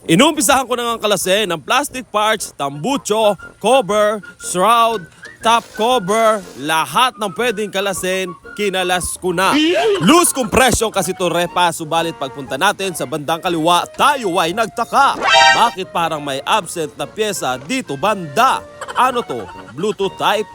Inumpisahan ko na nga kalasin ng plastic parts, tambucho, cover, shroud, top cover, lahat ng pwedeng kalasin, kinalas ko na. Loose compression kasi to repa, subalit pagpunta natin sa bandang kaliwa, tayo ay nagtaka. Bakit parang may absent na pyesa dito banda? Ano to? Bluetooth type?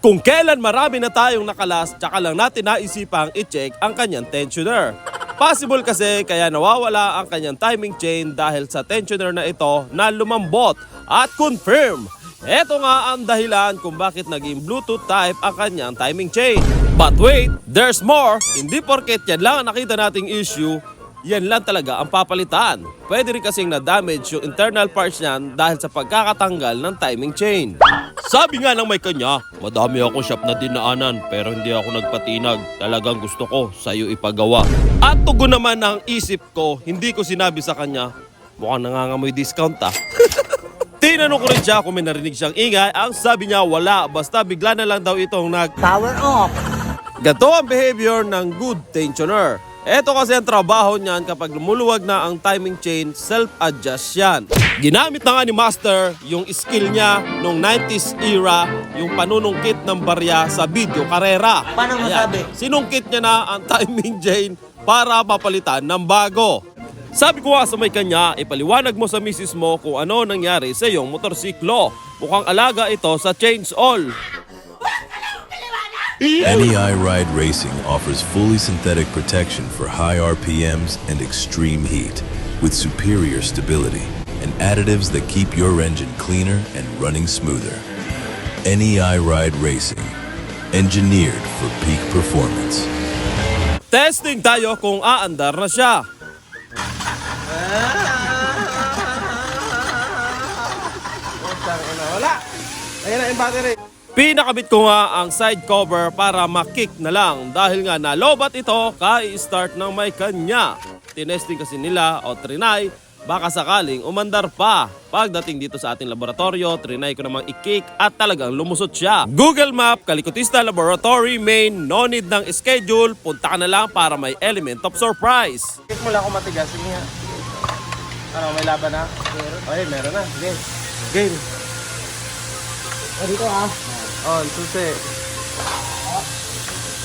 Kung kailan marami na tayong nakalas, tsaka lang natin naisipang i-check ang kanyang tensioner. Possible kasi kaya nawawala ang kanyang timing chain dahil sa tensioner na ito na lumambot at confirm. Ito nga ang dahilan kung bakit naging Bluetooth type ang kanyang timing chain. But wait, there's more. Hindi porket yan lang ang nakita nating issue, yan lang talaga ang papalitan. Pwede rin kasing na-damage yung internal parts niyan dahil sa pagkakatanggal ng timing chain. Sabi nga ng may kanya, madami akong shop na dinaanan pero hindi ako nagpatinag. Talagang gusto ko sa'yo ipagawa. At tugon naman ng isip ko, hindi ko sinabi sa kanya, mukhang nangangamoy discount ah. Tinanong ko rin siya kung may narinig siyang ingay. Ang sabi niya wala, basta bigla na lang daw itong Power off. Gato ang behavior ng good tensioner. Ito kasi ang trabaho niyan kapag lumuluwag na ang timing chain, self-adjust yan. Ginamit na nga ni Master yung skill niya nung 90s era, yung panunungkit ng barya sa video karera. Paano masabi? Sinungkit niya na ang timing chain para papalitan ng bago. Sabi ko nga sa may kanya, ipaliwanag mo sa misis mo kung ano nangyari sa iyong motorsiklo. Mukhang alaga ito sa chains all. NEI Ride Racing offers fully synthetic protection for high RPMs and extreme heat, with superior stability and additives that keep your engine cleaner and running smoother. NEI Ride Racing, engineered for peak performance. Testing tayo kung aandar na siya. Wala. Ayan na yung battery. Pinakabit ko nga ang side cover para makick na lang dahil nga nalobat ito ka-start ng may kanya. Tinesting kasi nila o trinay, baka sakaling umandar pa. Pagdating dito sa ating laboratorio, trinay ko namang i-kick at talagang lumusot siya. Google Map, Kalikutista Laboratory, Maine, no need ng schedule, punta ka na lang para may element of surprise. Kick mo lang kung matigas. Sige nga. Ano, may laban na? Okay, meron na. Sige. Game. O dito ah. On, susi.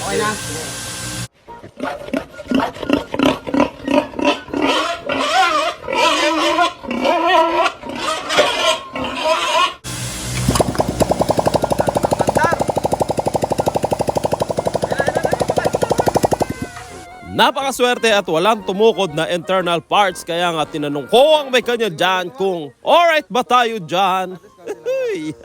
Okay na. Napakaswerte at walang tumukod na internal parts kaya nga tinanong ko ang may kanya dyan kung alright ba tayo dyan? Alright.